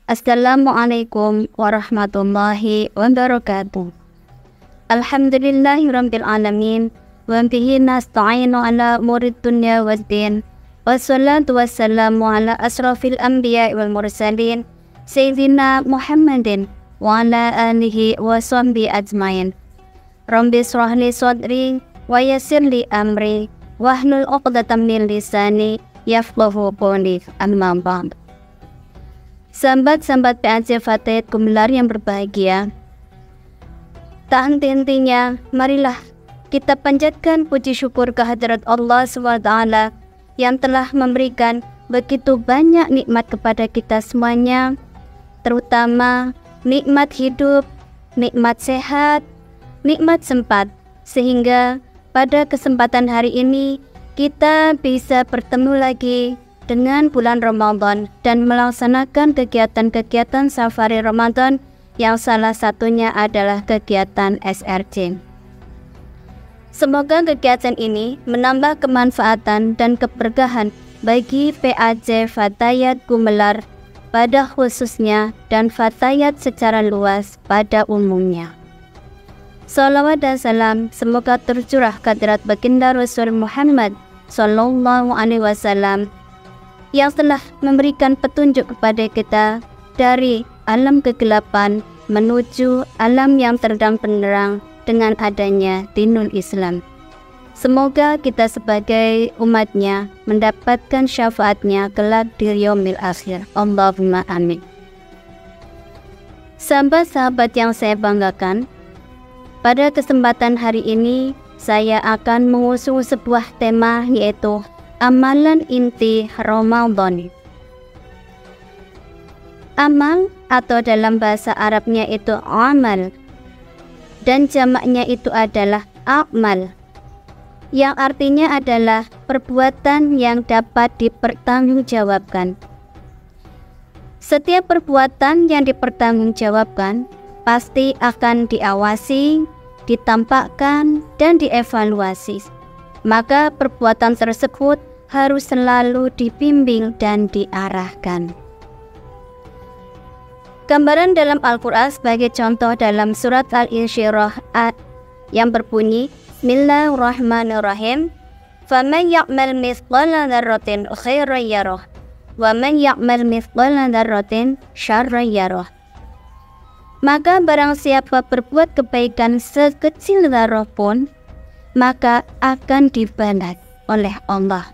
Assalamualaikum warahmatullahi wabarakatuh. Alhamdulillahirabbil alamin wa bihi nasta'inu ala umurid dunya waddin. Wassalatu wassalamu ala asrafil anbiya'i wal mursalin sayyidina Muhammadin wa ala alihi wa sahbihi ajmain. Rabbi shrah li sadri wa yassir li amri wahlul 'uqdatam min lisani yafqahu qawli. Amma ba'd. Sahabat-sahabat PAJ Fatayat Gumelar yang berbahagia, tak henti-hentinya marilah kita panjatkan puji syukur kehadirat Allah SWT yang telah memberikan begitu banyak nikmat kepada kita semuanya, terutama nikmat hidup, nikmat sehat, nikmat sempat, sehingga pada kesempatan hari ini kita bisa bertemu lagi dengan bulan Ramadan dan melaksanakan kegiatan-kegiatan safari Ramadan yang salah satunya adalah kegiatan SRC. Semoga kegiatan ini menambah kemanfaatan dan keberkahan bagi PAJ Fatayat Gumelar pada khususnya dan Fatayat secara luas pada umumnya. Salawat dan salam semoga tercurah kehadirat baginda Rasul Muhammad Sallallahu Alaihi Wasallam yang telah memberikan petunjuk kepada kita dari alam kegelapan menuju alam yang terang benderang dengan adanya dinul Islam. Semoga kita sebagai umatnya mendapatkan syafaatnya kelak di yaumil akhir. Allahumma amin. Sahabat-sahabat yang saya banggakan, pada kesempatan hari ini saya akan mengusung sebuah tema, yaitu amalan inti Ramadan. Amal atau dalam bahasa Arabnya itu amal dan jamaknya itu adalah akmal, yang artinya adalah perbuatan yang dapat dipertanggungjawabkan. Setiap perbuatan yang dipertanggungjawabkan pasti akan diawasi, ditampakkan, dan dievaluasi. Maka perbuatan tersebut harus selalu dibimbing dan diarahkan. Gambaran dalam Al-Quran sebagai contoh dalam surat Al-Insyirah yang berbunyi, Bismillahirrahmanirrahim, فَمَنْ يَعْمَلْ مِثْقَالَ ذَرَّةٍ خَيْرًا يَرَهُ وَمَنْ يَعْمَلْ مِثْقَالَ ذَرَّةٍ شَرًّا يَرَهُ. Maka barang siapa berbuat kebaikan sekecil zarah pun, maka akan dibalas oleh Allah.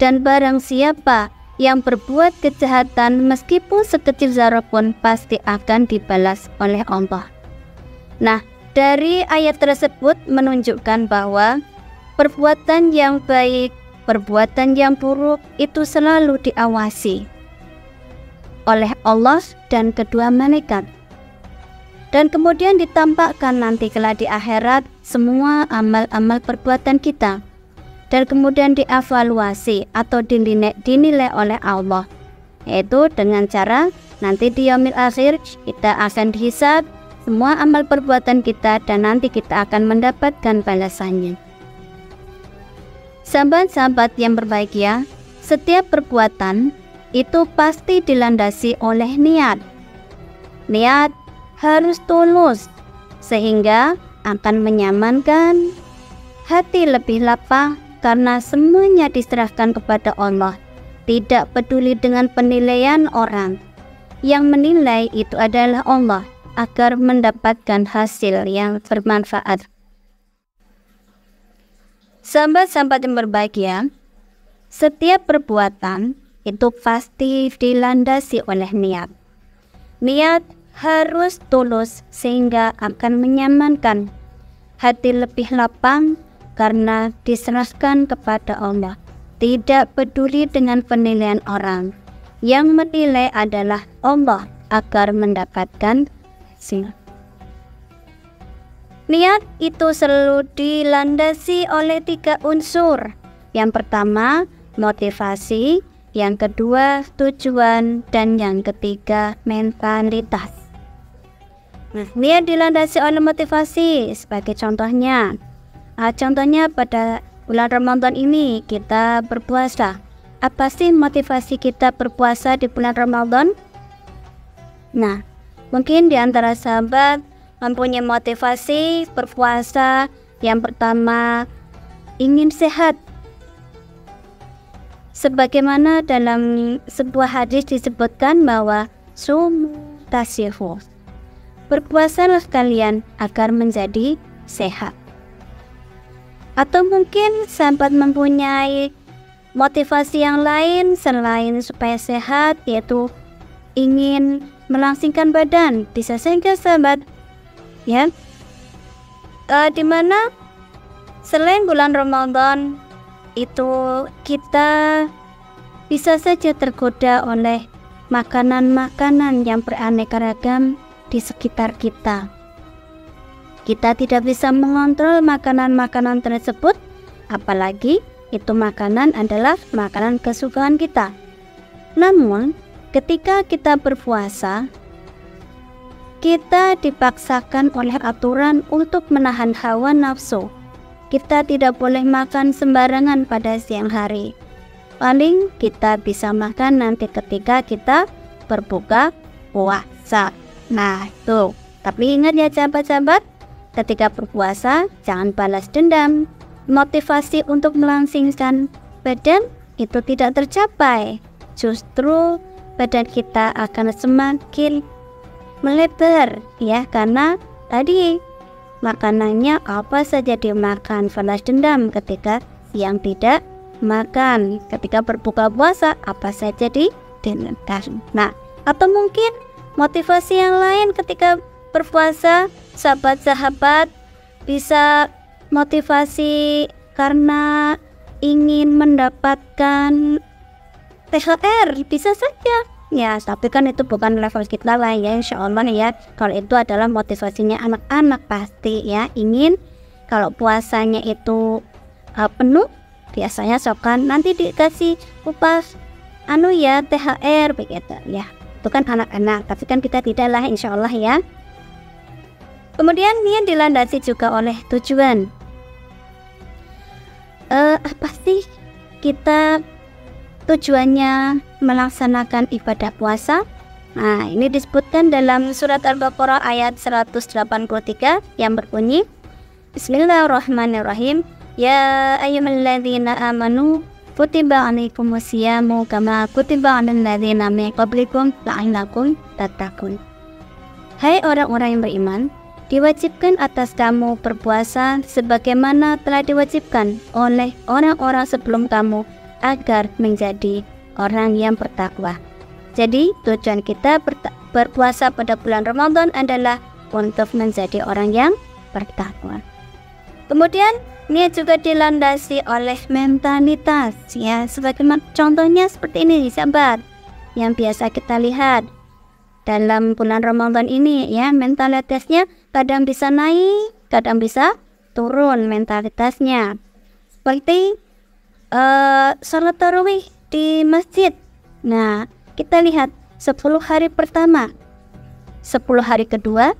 Dan barang siapa yang berbuat kejahatan meskipun sekecil zarah pun pasti akan dibalas oleh Allah. Nah, dari ayat tersebut menunjukkan bahwa perbuatan yang baik, perbuatan yang buruk itu selalu diawasi oleh Allah dan kedua malaikat. Dan kemudian ditampakkan nanti kelak di akhirat semua amal-amal perbuatan kita, dan kemudian dievaluasi atau dinilai oleh Allah, yaitu dengan cara nanti di yaumil akhir kita akan dihisab semua amal perbuatan kita dan nanti kita akan mendapatkan balasannya. Sahabat-sahabat yang berbahagia, setiap perbuatan itu pasti dilandasi oleh niat. Niat harus tulus sehingga akan menyamankan hati lebih lapang karena semuanya diserahkan kepada Allah. Tidak peduli dengan penilaian orang, yang menilai itu adalah Allah agar mendapatkan hasil yang bermanfaat. Sahabat-sahabat yang berbahagia, setiap perbuatan itu pasti dilandasi oleh niat. Niat harus tulus sehingga akan menyamankan hati lebih lapang karena diserahkan kepada Allah. Tidak peduli dengan penilaian orang, yang menilai adalah Allah agar mendapatkan hasil. Niat itu selalu dilandasi oleh 3 unsur. Yang pertama motivasi, yang kedua tujuan, dan yang ketiga mentalitas. Nah, niat dilandasi oleh motivasi sebagai contohnya. Contohnya pada bulan Ramadan ini kita berpuasa. Apa sih motivasi kita berpuasa di bulan Ramadan? Nah, mungkin di antara sahabat mempunyai motivasi berpuasa. Yang pertama, ingin sehat. Sebagaimana dalam sebuah hadis disebutkan bahwa sumu tasihu, berpuasalah kalian agar menjadi sehat. Atau mungkin sahabat mempunyai motivasi yang lain selain supaya sehat, yaitu ingin melangsingkan badan. Bisa saja sahabat, ya, dimana selain bulan Ramadan itu kita bisa saja tergoda oleh makanan-makanan yang beraneka ragam di sekitar kita. Kita tidak bisa mengontrol makanan-makanan tersebut, apalagi itu makanan adalah makanan kesukaan kita. Namun, ketika kita berpuasa, kita dipaksakan oleh aturan untuk menahan hawa nafsu. Kita tidak boleh makan sembarangan pada siang hari. Paling kita bisa makan nanti ketika kita berbuka puasa. Nah, tuh. Tapi ingat ya sahabat-sahabat, ketika berpuasa jangan balas dendam. Motivasi untuk melangsingkan badan itu tidak tercapai. Justru badan kita akan semakin melebar, ya, karena tadi makanannya apa saja dimakan. Balas dendam ketika siang tidak makan, ketika berbuka puasa apa saja dimakan. Nah, atau mungkin motivasi yang lain ketika berpuasa, sahabat-sahabat bisa motivasi karena ingin mendapatkan THR, bisa saja. Ya, tapi kan itu bukan level kita lah ya, insya Allah ya. Kalau itu adalah motivasinya anak-anak pasti ya, ingin kalau puasanya itu penuh, biasanya sokan nanti dikasih upah ya THR begitu ya. Itu kan anak-anak, tapi kan kita tidak lah insya Allah ya. Kemudian dia dilandasi juga oleh tujuan. Apa sih kita tujuannya melaksanakan ibadah puasa? Nah, ini disebutkan dalam surat Al-Baqarah ayat 183 yang berbunyi, Bismillahirrahmanirrahim. Ya ayyuhalladzina amanu kutiba alaikumusyamu kama kutiba alal ladzina min qablikum la'allakum tattaqun. Hai orang-orang yang beriman, diwajibkan atas kamu berpuasa sebagaimana telah diwajibkan oleh orang-orang sebelum kamu agar menjadi orang yang bertakwa. Jadi tujuan kita berpuasa pada bulan Ramadan adalah untuk menjadi orang yang bertakwa. Kemudian ini juga dilandasi oleh mentalitas ya, sebagaimana contohnya seperti ini sahabat yang biasa kita lihat dalam bulan Ramadan ini ya, mentalitasnya kadang bisa naik, kadang bisa turun mentalitasnya. Seperti salat tarawih di masjid. Nah, kita lihat 10 hari pertama, 10 hari kedua,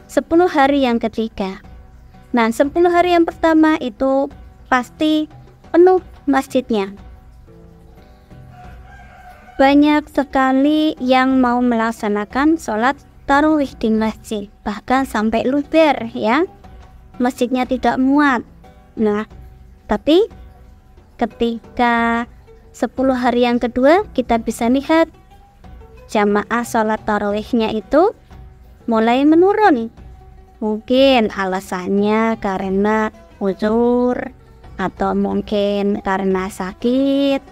10 hari yang ketiga. Nah, 10 hari yang pertama itu pasti penuh masjidnya. Banyak sekali yang mau melaksanakan sholat tarawih di masjid, bahkan sampai luber ya, masjidnya tidak muat. Nah, tapi ketika 10 hari yang kedua kita bisa lihat jamaah sholat tarawihnya itu mulai menurun. Mungkin alasannya karena uzur, atau mungkin karena sakit,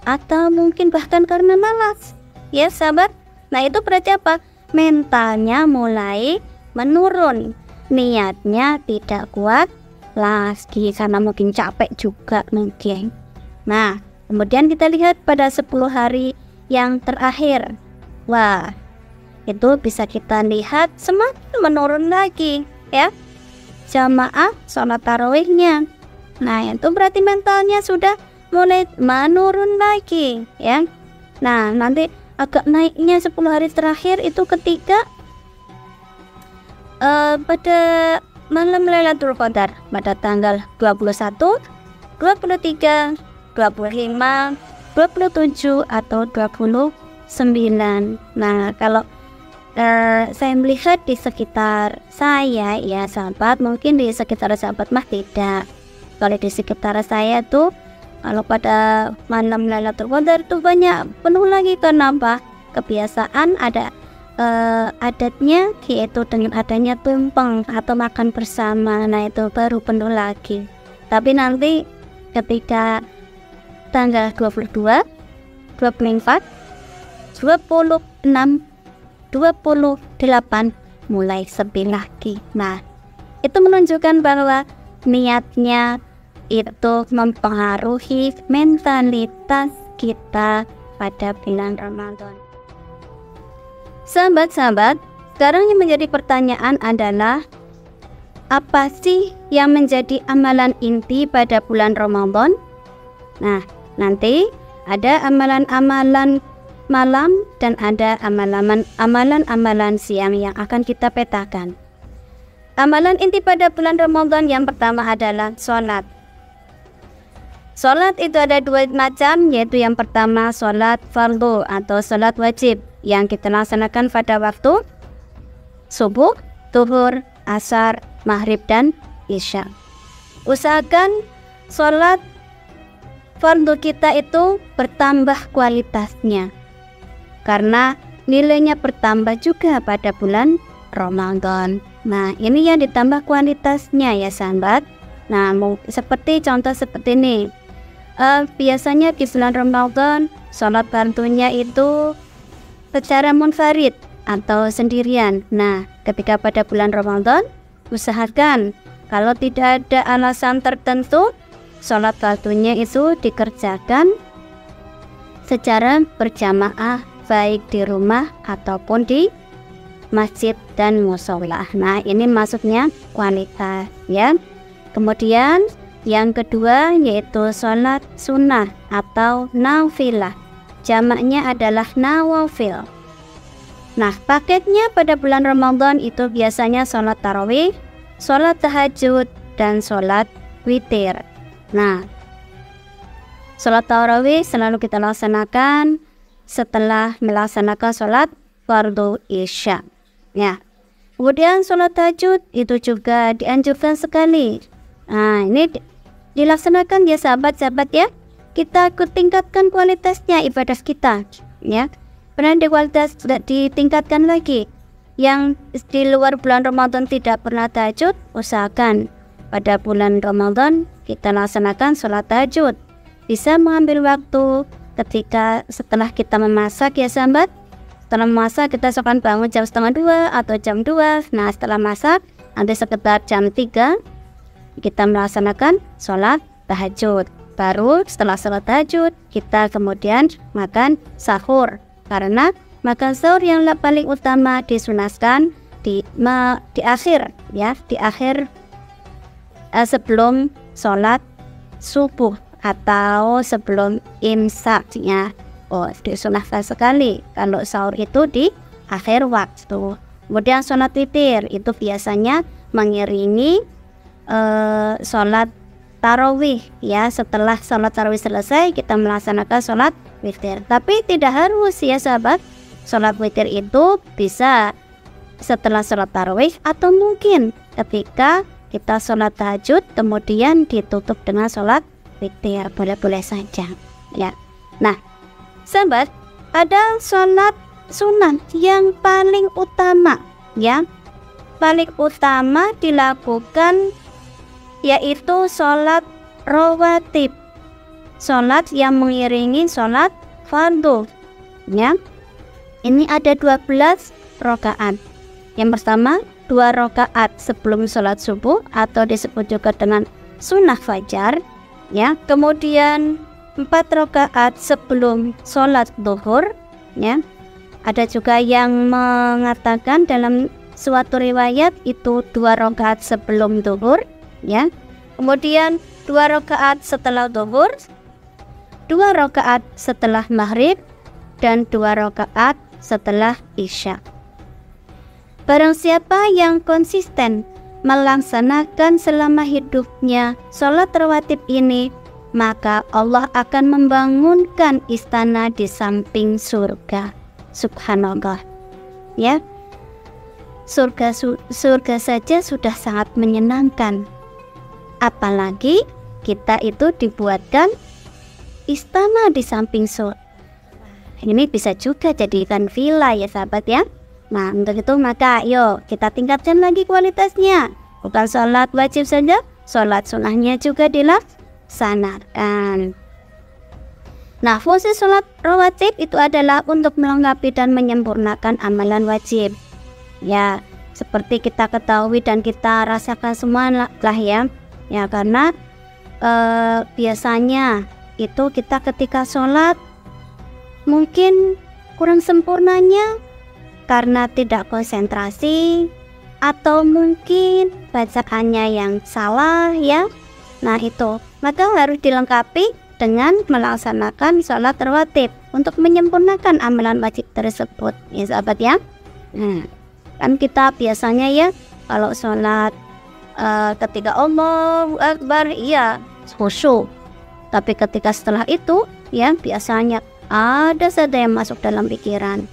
atau mungkin bahkan karena malas ya sahabat. Nah, itu berarti apa? Mentalnya mulai menurun, niatnya tidak kuat lagi karena mungkin capek juga mungkin. Nah, kemudian kita lihat pada 10 hari yang terakhir. Wah, itu bisa kita lihat semakin menurun lagi ya jamaah sholat tarawihnya. Nah, itu berarti mentalnya sudah mulai menurun lagi ya. Nah, nanti agak naiknya 10 hari terakhir itu ketika pada malam Lailatul Qadar pada tanggal 21, 23, 25, 27 atau 29. Nah, kalau saya melihat di sekitar saya ya sahabat, mungkin di sekitar sahabat mah tidak. Kalau di sekitar saya tuh kalau pada malam Lailatul Qadar tuh banyak penuh lagi. Kenapa? Kebiasaan ada adatnya yaitu dengan adanya tumpeng atau makan bersama. Nah itu baru penuh lagi. Tapi nanti ketika tanggal 22, 24, 26, 28 mulai sepi lagi. Nah itu menunjukkan bahwa niatnya itu mempengaruhi mentalitas kita pada bulan Ramadan. Sahabat-sahabat, sekarang yang menjadi pertanyaan adalah apa sih yang menjadi amalan inti pada bulan Ramadan? Nah, nanti ada amalan-amalan malam dan ada amalan-amalan siang yang akan kita petakan. Amalan inti pada bulan Ramadan yang pertama adalah sholat. Sholat itu ada dua macam, yaitu yang pertama sholat fardu atau sholat wajib yang kita laksanakan pada waktu subuh, zuhur, asar, maghrib, dan isya. Usahakan sholat fardu kita itu bertambah kualitasnya, karena nilainya bertambah juga pada bulan Ramadan. Nah ini yang ditambah kualitasnya ya sahabat. Nah seperti contoh seperti ini. Biasanya di bulan Ramadan sholat fardunya itu secara munfarid atau sendirian. Nah ketika pada bulan Ramadan usahakan kalau tidak ada alasan tertentu sholat fardunya itu dikerjakan secara berjamaah, baik di rumah ataupun di masjid dan mushola. Nah ini maksudnya kualitas ya. Kemudian yang kedua yaitu sholat sunnah atau nafilah, jamaknya adalah nawafil. Nah paketnya pada bulan Ramadan itu biasanya sholat tarawih, sholat tahajud, dan sholat witir. Nah sholat tarawih selalu kita laksanakan setelah melaksanakan sholat fardu isya ya. Kemudian sholat tahajud itu juga dianjurkan sekali. Nah ini dilaksanakan ya sahabat-sahabat ya. Kita tingkatkan kualitasnya ibadah kita ya. Pernah ditingkatkan lagi. Yang di luar bulan Ramadan tidak pernah tahajud, usahakan pada bulan Ramadan kita laksanakan sholat tahajud. Bisa mengambil waktu ketika setelah kita memasak ya sahabat. Setelah memasak kita akan bangun jam 1:30 atau jam 2. Nah setelah masak nanti sekitar jam 3 kita melaksanakan sholat tahajud. Baru setelah sholat tahajud kita kemudian makan sahur, karena makan sahur yang paling utama disunahkan di akhir ya, di akhir sebelum sholat subuh atau sebelum imsak ya. Oh disunahkan sekali kalau sahur itu di akhir waktu. Kemudian sholat witir itu biasanya mengiringi sholat tarawih ya. Setelah sholat tarawih selesai kita melaksanakan sholat witir. Tapi tidak harus ya sahabat. Sholat witir itu bisa setelah sholat tarawih atau mungkin ketika kita sholat tahajud kemudian ditutup dengan sholat witir, boleh-boleh saja ya. Nah sahabat, ada sholat sunnah yang paling utama ya, paling utama dilakukan yaitu sholat rawatib, sholat yang mengiringi sholat fardu ya. Ini ada 12 rakaat. Yang pertama 2 rakaat sebelum sholat subuh atau disebut juga dengan sunnah fajar ya. Kemudian 4 rakaat sebelum sholat zuhur ya. Ada juga yang mengatakan dalam suatu riwayat itu 2 rakaat sebelum zuhur ya. Kemudian 2 rakaat setelah zuhur, 2 rakaat setelah maghrib, dan 2 rakaat setelah isya. Barang siapa yang konsisten melaksanakan selama hidupnya sholat rawatib ini, maka Allah akan membangunkan istana di samping surga. Subhanallah ya. surga saja sudah sangat menyenangkan, apalagi kita itu dibuatkan istana di samping surga. Ini bisa juga jadikan villa ya sahabat ya. Nah untuk itu maka yuk kita tingkatkan lagi kualitasnya. Bukan sholat wajib saja, sholat sunnahnya juga dilaksanakan. Nah fungsi sholat rawatib itu adalah untuk melengkapi dan menyempurnakan amalan wajib. Ya seperti kita ketahui dan kita rasakan semua lah ya. Ya karena biasanya itu kita ketika sholat mungkin kurang sempurnanya karena tidak konsentrasi atau mungkin bacaannya yang salah ya. Nah itu maka harus dilengkapi dengan melaksanakan sholat rawatib untuk menyempurnakan amalan wajib tersebut ya sahabat ya. Nah kan kita biasanya ya kalau sholat ketika Allahu Akbar iya khusyuk, tapi ketika setelah itu ya biasanya ada saja yang masuk dalam pikiran.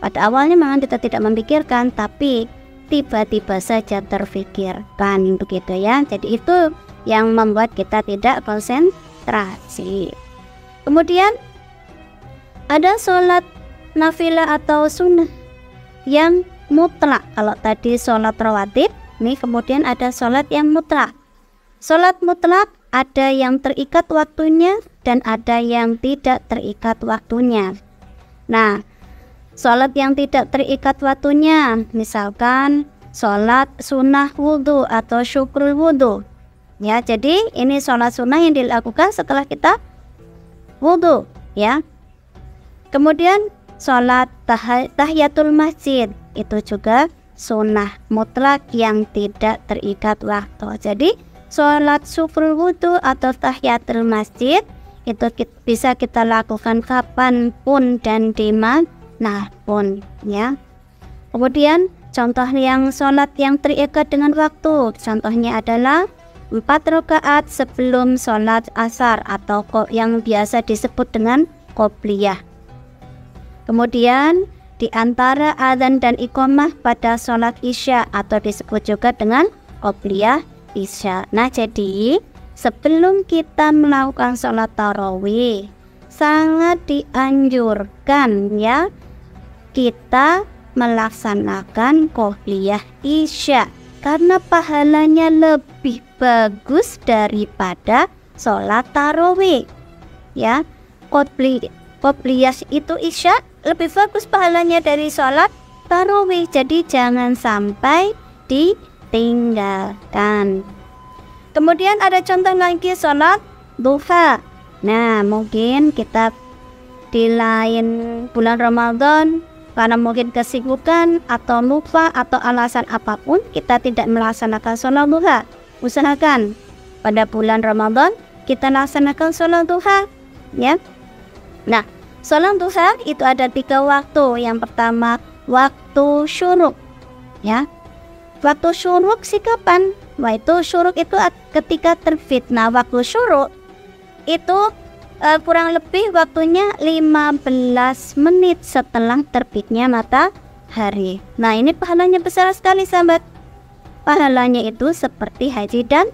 Pada awalnya memang kita tidak memikirkan, tapi tiba-tiba saja terfikirkan begitu ya. Jadi itu yang membuat kita tidak konsentrasi. Kemudian ada sholat nafilah atau sunnah yang mutlak. Kalau tadi sholat rawatib, nih kemudian ada sholat yang mutlak. Sholat mutlak ada yang terikat waktunya dan ada yang tidak terikat waktunya. Nah, sholat yang tidak terikat waktunya, misalkan sholat sunnah wudhu atau syukrul wudhu. Ya, jadi ini sholat sunnah yang dilakukan setelah kita wudhu. Ya. Kemudian sholat tahiyatul masjid itu juga sunnah mutlak yang tidak terikat waktu. Jadi sholat syukrul wudhu atau tahiyatul masjid itu bisa kita lakukan kapanpun dan dimanapun ya. Kemudian contoh yang sholat yang terikat dengan waktu, contohnya adalah 4 rakaat sebelum sholat asar atau yang biasa disebut dengan qobliyah. Kemudian di antara adzan dan iqamah pada sholat isya atau disebut juga dengan qobliyah isya. Nah jadi sebelum kita melakukan sholat tarawih sangat dianjurkan ya kita melaksanakan qobliyah isya karena pahalanya lebih bagus daripada sholat tarawih ya. Qobliyah itu isya lebih bagus pahalanya dari sholat tarawih, jadi jangan sampai ditinggalkan. Kemudian ada contoh lagi sholat duha. Nah mungkin kita di lain bulan Ramadan karena mungkin kesibukan atau lupa atau alasan apapun kita tidak melaksanakan sholat duha. Usahakan pada bulan Ramadan kita laksanakan sholat duha ya. Nah sholat duha itu ada 3 waktu. Yang pertama waktu syuruk ya. Waktu syuruk sih kapan? Waktu syuruk itu ketika terbit. Nah waktu syuruk itu kurang lebih waktunya 15 menit setelah terbitnya matahari. Nah ini pahalanya besar sekali sahabat. Pahalanya itu seperti haji dan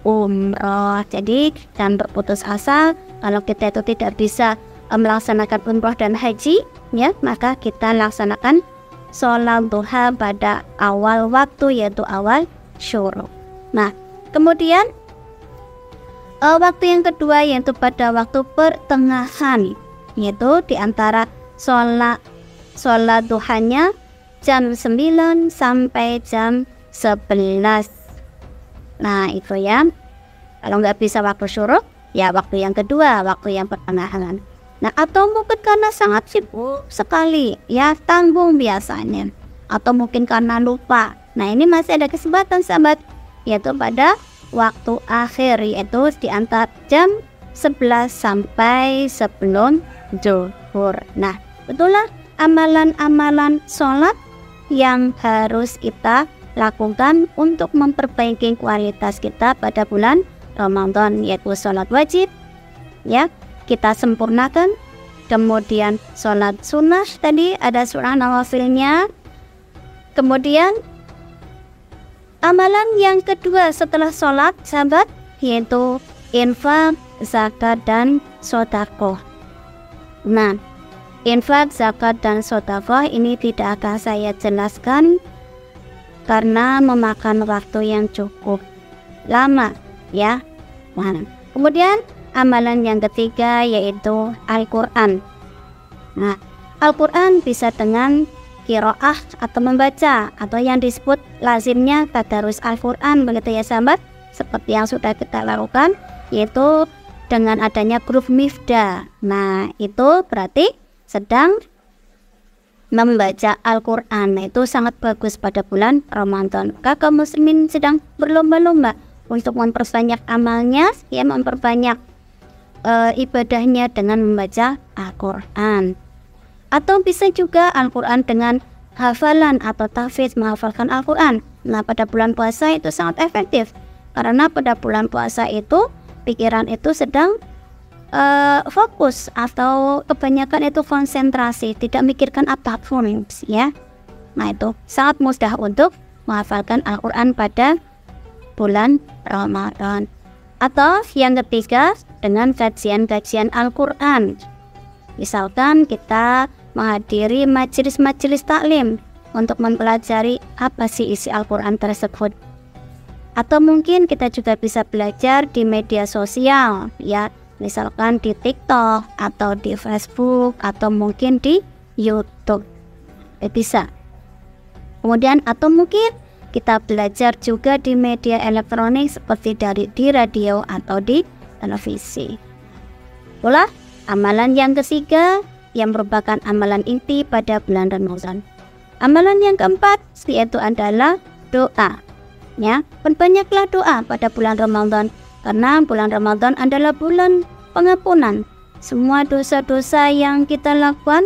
umroh. Jadi jangan berputus asa kalau kita itu tidak bisa melaksanakan umroh dan haji ya, maka kita laksanakan sholat duha pada awal waktu yaitu awal syuruk. Nah kemudian waktu yang kedua yaitu pada waktu pertengahan, yaitu diantara sholat duhanya jam 9 sampai jam 11. Nah itu ya, kalau nggak bisa waktu syuruk ya waktu yang kedua, waktu yang pertengahan. Nah atau mungkin karena sangat sibuk sekali ya, tanggung biasanya, atau mungkin karena lupa. Nah ini masih ada kesempatan sahabat, yaitu pada waktu akhir, yaitu di antara jam 11 sampai sebelum zuhur. Nah itulah amalan-amalan sholat yang harus kita lakukan untuk memperbaiki kualitas kita pada bulan Ramadan, yaitu sholat wajib ya kita sempurnakan. Kemudian sholat sunnah tadi ada surah nawafilnya. Kemudian Amalan yang kedua setelah sholat, sahabat, yaitu infak, zakat, dan sedekah. Nah, infak, zakat, dan sedekah ini tidak akan saya jelaskan karena memakan waktu yang cukup lama, ya. Nah, kemudian amalan yang ketiga yaitu Al-Quran. Nah, Al-Quran bisa dengan qiraah atau membaca, atau yang disebut lazimnya tadarus Al-Quran, begitu ya sahabat, seperti yang sudah kita lakukan, yaitu dengan adanya grup Mifda. Nah, itu berarti sedang membaca Al-Quran. Nah, itu sangat bagus pada bulan Ramadan. Kakak muslimin sedang berlomba-lomba untuk memperbanyak amalnya, ya, memperbanyak ibadahnya dengan membaca Al-Quran. Atau bisa juga Al-Quran dengan hafalan atau tahfidz, menghafalkan Al-Quran. Nah, pada bulan puasa itu sangat efektif, karena pada bulan puasa itu pikiran itu sedang fokus, atau kebanyakan itu konsentrasi, tidak mikirkan apapun, ya. Nah, itu sangat mudah untuk menghafalkan Al-Quran pada bulan Ramadan. Atau yang ketiga, dengan kajian-kajian Al-Quran. Misalkan kita menghadiri majelis-majelis taklim untuk mempelajari apa sih isi Al-Quran tersebut. Atau mungkin kita juga bisa belajar di media sosial, ya, misalkan di TikTok atau di Facebook atau mungkin di YouTube, bisa. Kemudian atau mungkin kita belajar juga di media elektronik seperti di radio atau di televisi. Pula amalan yang ketiga yang merupakan amalan inti pada bulan Ramadan. Amalan yang keempat yaitu adalah doa. Ya, perbanyaklah doa pada bulan Ramadan, karena bulan Ramadan adalah bulan pengampunan. Semua dosa-dosa yang kita lakukan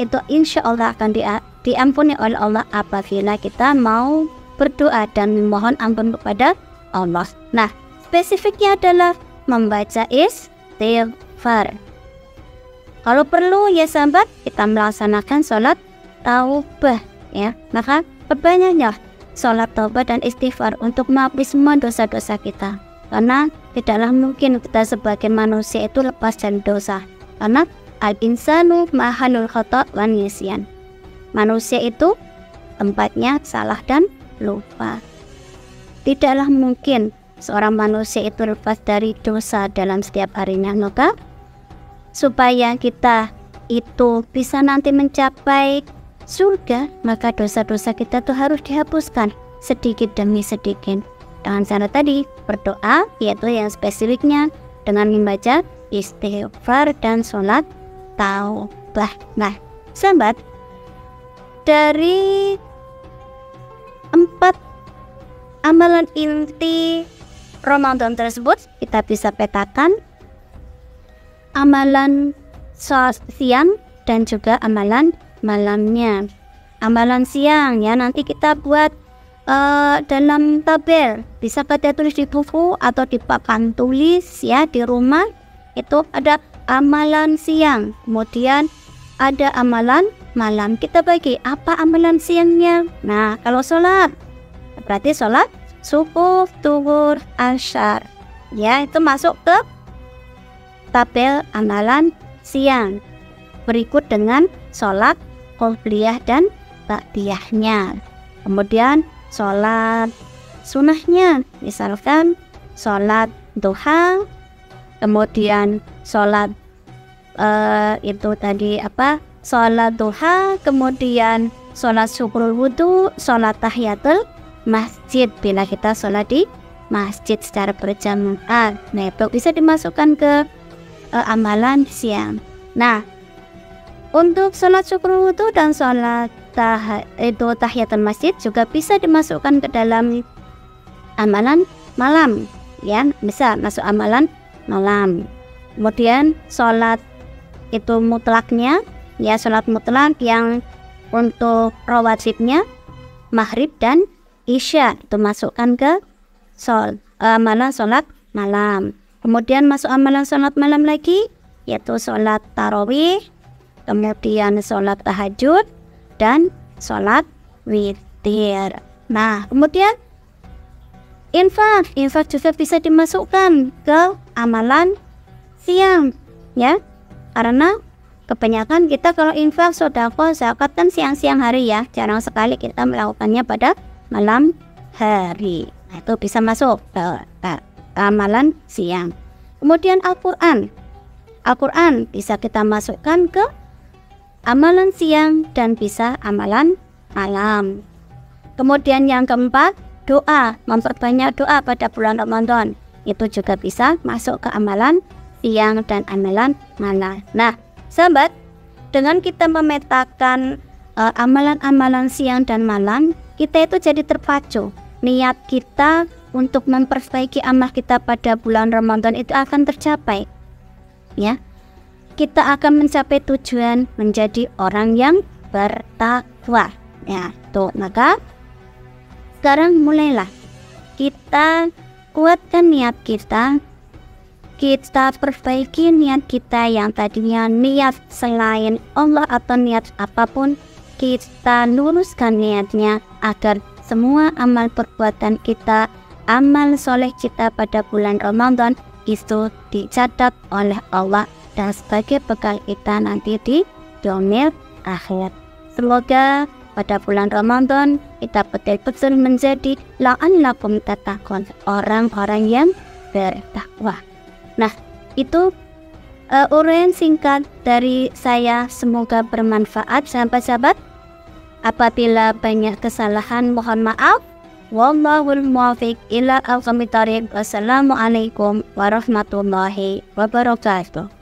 itu insya Allah akan diampuni oleh Allah apabila kita mau berdoa dan memohon ampun kepada Allah. Nah, spesifiknya adalah membaca istighfar. Kalau perlu ya sahabat, kita melaksanakan sholat taubah, ya. Maka perbanyaklah sholat taubah dan istighfar untuk menghapus semua dosa-dosa kita. Karena tidaklah mungkin kita sebagai manusia itu lepas dari dosa. Karena al-insanu mahalul khata' wan nisyan. Manusia itu tempatnya salah dan lupa. Tidaklah mungkin seorang manusia itu lepas dari dosa dalam setiap harinya. Maka supaya kita itu bisa nanti mencapai surga, maka dosa-dosa kita tuh harus dihapuskan sedikit demi sedikit. Dengan cara tadi berdoa, yaitu yang spesifiknya dengan membaca istighfar dan sholat taubah. Nah, sahabat, dari 4 amalan inti Ramadan tersebut, kita bisa petakan amalan siang dan juga amalan malamnya. Amalan siang, ya, nanti kita buat dalam tabel, bisa kita tulis di buku atau di papan tulis, ya, di rumah. Itu ada amalan siang, kemudian ada amalan malam. Kita bagi apa amalan siangnya. Nah, kalau sholat berarti sholat subuh, zuhur, asyar, ya, itu masuk ke tabel amalan siang. Berikut dengan sholat qobliyah dan ba'diyahnya. Kemudian sholat sunahnya, misalkan sholat duha, kemudian sholat itu tadi apa, sholat duha, kemudian sholat syukrul wudu, sholat tahiyatul masjid bila kita sholat di masjid secara berjamaah. Nah, itu bisa dimasukkan ke amalan siang. Nah, untuk sholat syukur wudu dan sholat tahiyatul masjid juga bisa dimasukkan ke dalam amalan malam, ya, bisa masuk amalan malam. Kemudian sholat itu mutlaknya, ya, sholat mutlak yang untuk rawatibnya maghrib dan isya, itu masukkan ke amalan sholat malam. Kemudian masuk amalan sholat malam lagi, yaitu sholat tarawih, kemudian sholat tahajud, dan sholat witir. Nah, kemudian Infak juga bisa dimasukkan ke amalan siang, ya. Karena kebanyakan kita kalau infak, sedekah, zakat kan siang-siang hari ya. Jarang sekali kita melakukannya pada malam hari. Nah, itu bisa masuk ke amalan siang. Kemudian Al-Quran bisa kita masukkan ke amalan siang dan bisa amalan malam. Kemudian yang keempat, doa, memperbanyak doa pada bulan Ramadan. Itu juga bisa masuk ke amalan siang dan amalan malam. Nah, sahabat, dengan kita memetakan amalan-amalan siang dan malam, kita itu jadi terpacu. Niat kita untuk memperbaiki amal kita pada bulan Ramadan itu akan tercapai. Ya, kita akan mencapai tujuan menjadi orang yang bertakwa. Ya, tuh, maka sekarang mulailah kita kuatkan niat kita perbaiki niat kita yang tadinya niat selain Allah atau niat apapun, kita luruskan niatnya agar semua amal perbuatan kita, amal soleh kita pada bulan Ramadan itu dicatat oleh Allah dan sebagai bekal kita nanti di dunia akhir. Semoga pada bulan Ramadan kita betul-betul menjadi la'allakum tattaqun, orang-orang yang bertakwa. Nah, itu uraian singkat dari saya, semoga bermanfaat sahabat-sahabat. Apabila banyak kesalahan mohon maaf. Wallahul muwaffiq ila aqwamit thoriq. Wassalamualaikum warahmatullahi wabarakatuh.